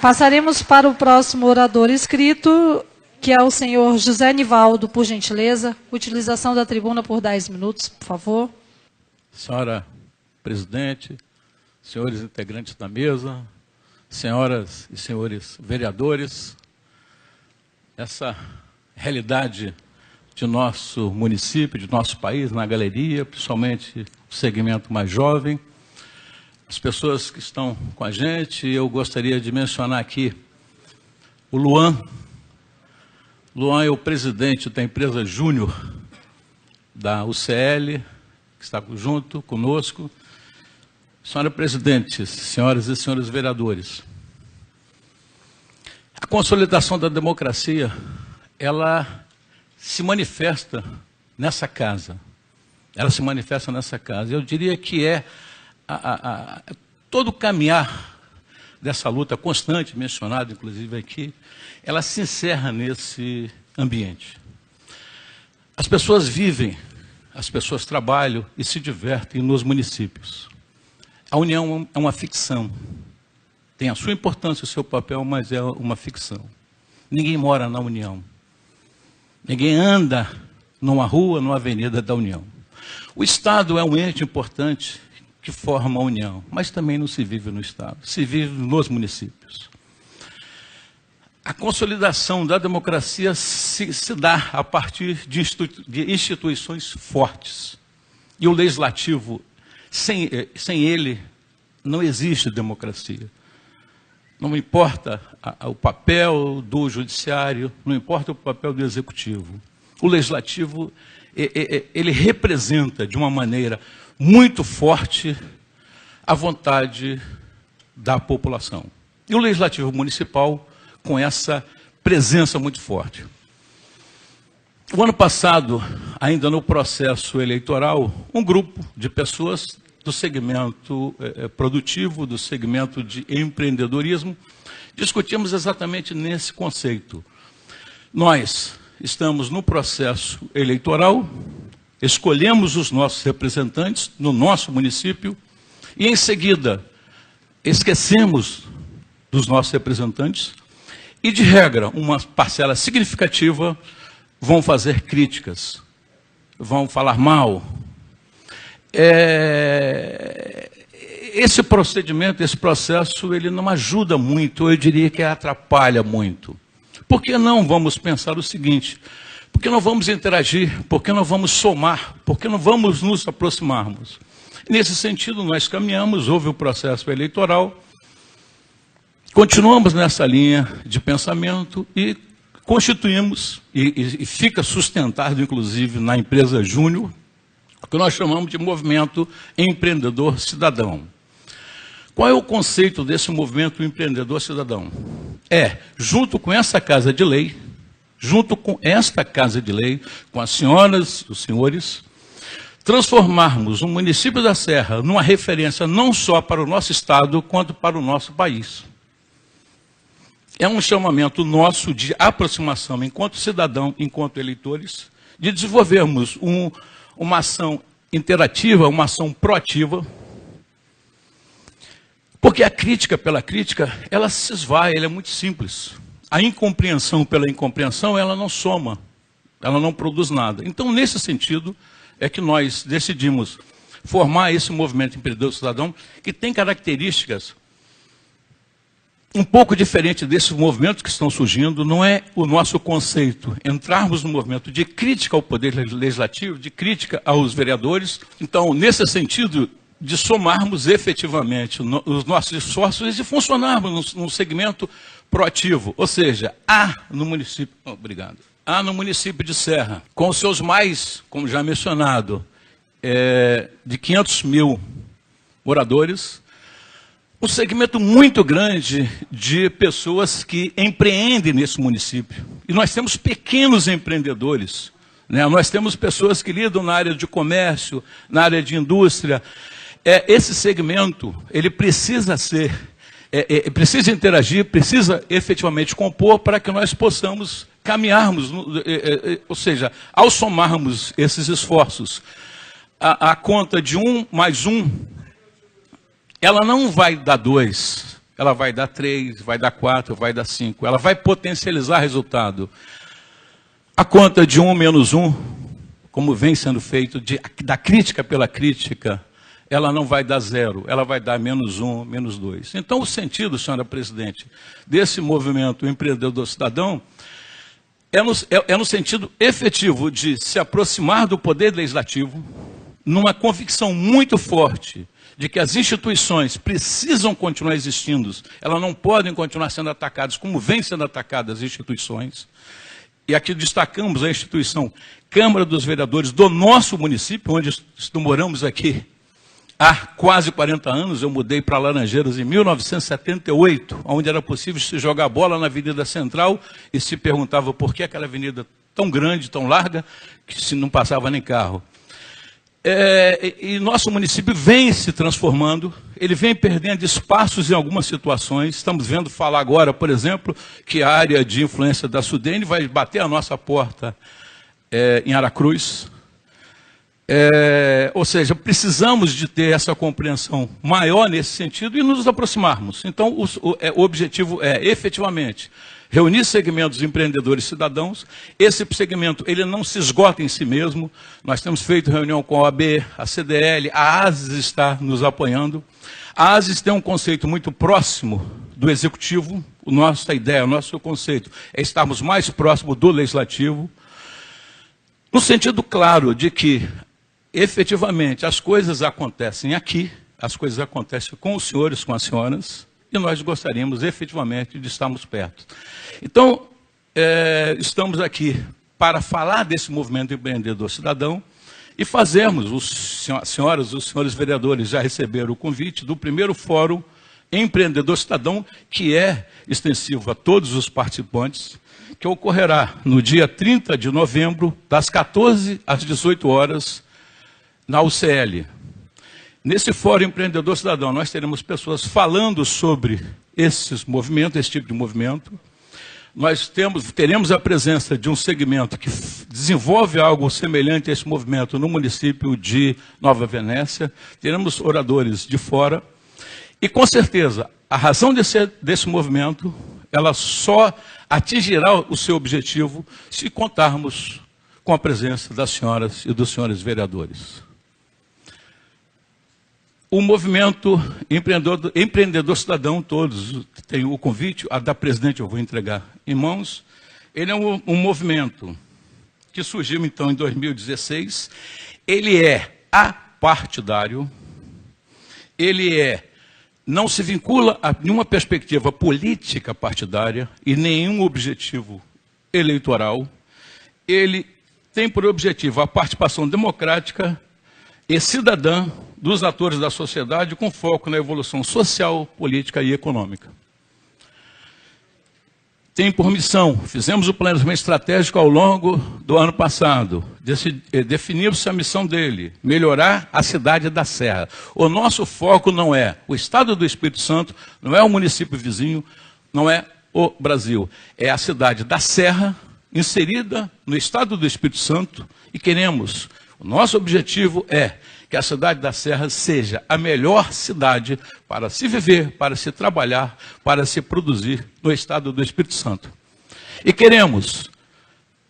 Passaremos para o próximo orador inscrito, que é o senhor José Nivaldo, por gentileza. Utilização da tribuna por 10 minutos, por favor. Senhora presidente, senhores integrantes da mesa, senhoras e senhores vereadores, essa realidade de nosso município, de nosso país, na galeria, principalmente o segmento mais jovem, as pessoas que estão com a gente, eu gostaria de mencionar aqui o Luan. Luan é o presidente da empresa Júnior da UCL, que está junto conosco. Senhora presidente, senhoras e senhores vereadores, a consolidação da democracia, ela se manifesta nessa casa. Ela se manifesta nessa casa. Eu diria que é todo o caminhar dessa luta constante, mencionada inclusive aqui, ela se encerra nesse ambiente. As pessoas vivem, as pessoas trabalham e se divertem nos municípios. A união é uma ficção. Tem a sua importância, o seu papel, mas é uma ficção. Ninguém mora na união. Ninguém anda numa rua, numa avenida da união. O Estado é um ente importante que forma a união, mas também não se vive no Estado, se vive nos municípios. A consolidação da democracia se dá a partir de instituições fortes. E o legislativo, sem ele, não existe democracia. Não importa o papel do judiciário, não importa o papel do executivo. O legislativo, ele representa de uma maneira muito forte a vontade da população. E o legislativo municipal com essa presença muito forte. O ano passado, ainda no processo eleitoral, um grupo de pessoas do segmento produtivo, do segmento de empreendedorismo, discutimos exatamente nesse conceito. Nós estamos no processo eleitoral, escolhemos os nossos representantes no nosso município e, em seguida, esquecemos dos nossos representantes e, de regra, uma parcela significativa vão fazer críticas, vão falar mal. Esse procedimento, esse processo, ele não ajuda muito, eu diria que atrapalha muito. Por que não vamos pensar o seguinte? Por que não vamos interagir? Por que não vamos somar? Por que não vamos nos aproximarmos? Nesse sentido, nós caminhamos, houve o processo eleitoral, continuamos nessa linha de pensamento e constituímos, e fica sustentado, inclusive, na empresa Júnior, o que nós chamamos de movimento empreendedor cidadão. Qual é o conceito desse movimento empreendedor cidadão? Junto com essa Casa de Lei, junto com esta Casa de Lei, com as senhoras e os senhores, transformarmos o município da Serra numa referência não só para o nosso estado, quanto para o nosso país. É um chamamento nosso de aproximação, enquanto cidadão, enquanto eleitores, de desenvolvermos uma ação interativa, uma ação proativa, porque a crítica pela crítica, ela se esvai, ela é muito simples. A incompreensão pela incompreensão, ela não soma, ela não produz nada. Então, nesse sentido, é que nós decidimos formar esse movimento empreendedor cidadão, que tem características um pouco diferentes desses movimentos que estão surgindo. Não é o nosso conceito entrarmos no movimento de crítica ao poder legislativo, de crítica aos vereadores. Então, nesse sentido, de somarmos efetivamente os nossos esforços e funcionarmos num segmento proativo. Ou seja, há no município de Serra, com os seus mais, como já mencionado, de 500 mil moradores, um segmento muito grande de pessoas que empreendem nesse município. E nós temos pequenos empreendedores, né? Nós temos pessoas que lidam na área de comércio, na área de indústria. Esse segmento, ele precisa precisa interagir, precisa efetivamente compor para que nós possamos caminharmos, ou seja, ao somarmos esses esforços, a conta de 1 mais 1, ela não vai dar 2, ela vai dar 3, vai dar 4, vai dar 5. Ela vai potencializar resultado. A conta de 1 menos 1, como vem sendo feito, da crítica pela crítica, ela não vai dar 0, ela vai dar menos 1, menos 2. Então, o sentido, senhora presidente, desse movimento empreendedor cidadão é no sentido efetivo de se aproximar do poder legislativo, numa convicção muito forte de que as instituições precisam continuar existindo, elas não podem continuar sendo atacadas como vêm sendo atacadas as instituições. E aqui destacamos a instituição Câmara dos Vereadores do nosso município, onde moramos aqui há quase 40 anos. Eu mudei para Laranjeiras em 1978, onde era possível se jogar bola na Avenida Central e se perguntava por que aquela avenida tão grande, tão larga, que se não passava nem carro. E nosso município vem se transformando, ele vem perdendo espaços em algumas situações. Estamos vendo falar agora, por exemplo, que a área de influência da Sudene vai bater a nossa porta em Aracruz. Ou seja, precisamos de ter essa compreensão maior nesse sentido e nos aproximarmos. Então, o objetivo é, efetivamente, reunir segmentos empreendedores cidadãos. Esse segmento ele não se esgota em si mesmo. Nós temos feito reunião com a OAB, a CDL, a ASIS está nos apoiando. A ASIS tem um conceito muito próximo do Executivo. Nossa ideia, o nosso conceito é estarmos mais próximos do Legislativo, no sentido claro de que, efetivamente, as coisas acontecem aqui, as coisas acontecem com os senhores, com as senhoras, e nós gostaríamos, efetivamente, de estarmos perto. Então, estamos aqui para falar desse movimento empreendedor cidadão e fazermos, as senhoras e os senhores vereadores já receberam o convite do primeiro Fórum Empreendedor Cidadão, que é extensivo a todos os participantes, que ocorrerá no dia 30 de novembro, das 14 às 18 horas, na UCL. Nesse Fórum Empreendedor Cidadão, nós teremos pessoas falando sobre esses movimentos, esse tipo de movimento. Nós teremos a presença de um segmento que desenvolve algo semelhante a esse movimento no município de Nova Venécia. Teremos oradores de fora. E, com certeza, a razão desse movimento, ela só atingirá o seu objetivo se contarmos com a presença das senhoras e dos senhores vereadores. O movimento empreendedor cidadão, todos têm o convite, a da presidente eu vou entregar em mãos. Ele é um movimento que surgiu então em 2016. Ele é apartidário, ele não se vincula a nenhuma perspectiva política partidária e nenhum objetivo eleitoral. Ele tem por objetivo a participação democrática e cidadã dos atores da sociedade com foco na evolução social, política e econômica. Tem por missão, fizemos o planejamento estratégico ao longo do ano passado, definiu-se a missão dele, melhorar a cidade da Serra. O nosso foco não é o estado do Espírito Santo, não é o município vizinho, não é o Brasil, é a cidade da Serra, inserida no estado do Espírito Santo, e queremos, o nosso objetivo é que a cidade da Serra seja a melhor cidade para se viver, para se trabalhar, para se produzir no estado do Espírito Santo. E queremos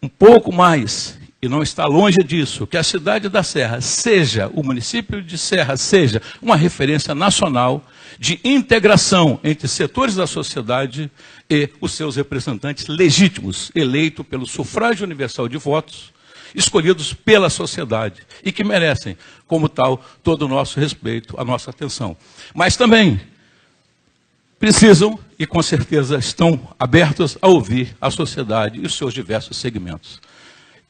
um pouco mais, e não está longe disso, que a cidade da Serra seja, o município de Serra seja uma referência nacional de integração entre setores da sociedade e os seus representantes legítimos, eleitos pelo sufrágio universal de votos, escolhidos pela sociedade e que merecem, como tal, todo o nosso respeito, a nossa atenção. Mas também precisam e com certeza estão abertos a ouvir a sociedade e os seus diversos segmentos.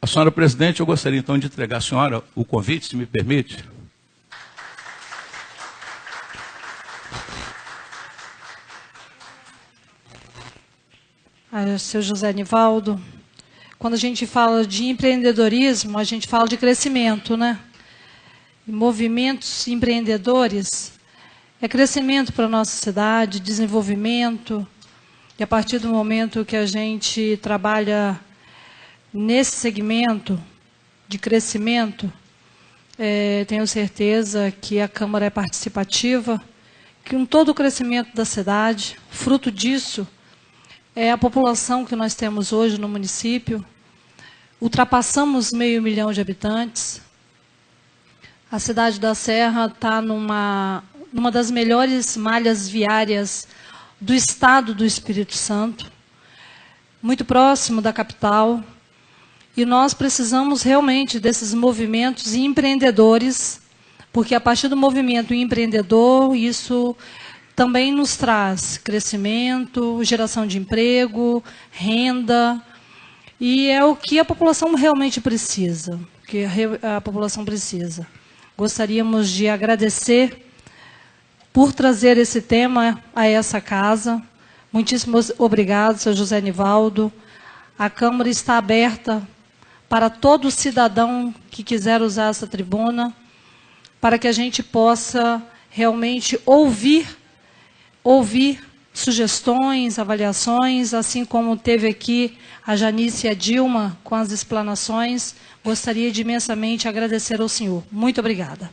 A senhora presidente, eu gostaria então de entregar à senhora o convite, se me permite. Seu José Nivaldo, quando a gente fala de empreendedorismo, a gente fala de crescimento, né? E movimentos empreendedores é crescimento para a nossa cidade, desenvolvimento. E a partir do momento que a gente trabalha nesse segmento de crescimento, tenho certeza que a Câmara é participativa, com todo o crescimento da cidade, fruto disso é a população que nós temos hoje no município. Ultrapassamos 500 mil de habitantes. A cidade da Serra está numa das melhores malhas viárias do estado do Espírito Santo, muito próximo da capital. E nós precisamos realmente desses movimentos empreendedores, porque a partir do movimento empreendedor, isso também nos traz crescimento, geração de emprego, renda, e é o que a população realmente precisa, que a população precisa. Gostaríamos de agradecer por trazer esse tema a essa casa. Muitíssimo obrigado, seu José Nivaldo. A Câmara está aberta para todo cidadão que quiser usar essa tribuna, para que a gente possa realmente ouvir sugestões, avaliações, assim como teve aqui a Janice e a Dilma com as explanações. Gostaria de imensamente agradecer ao senhor. Muito obrigada.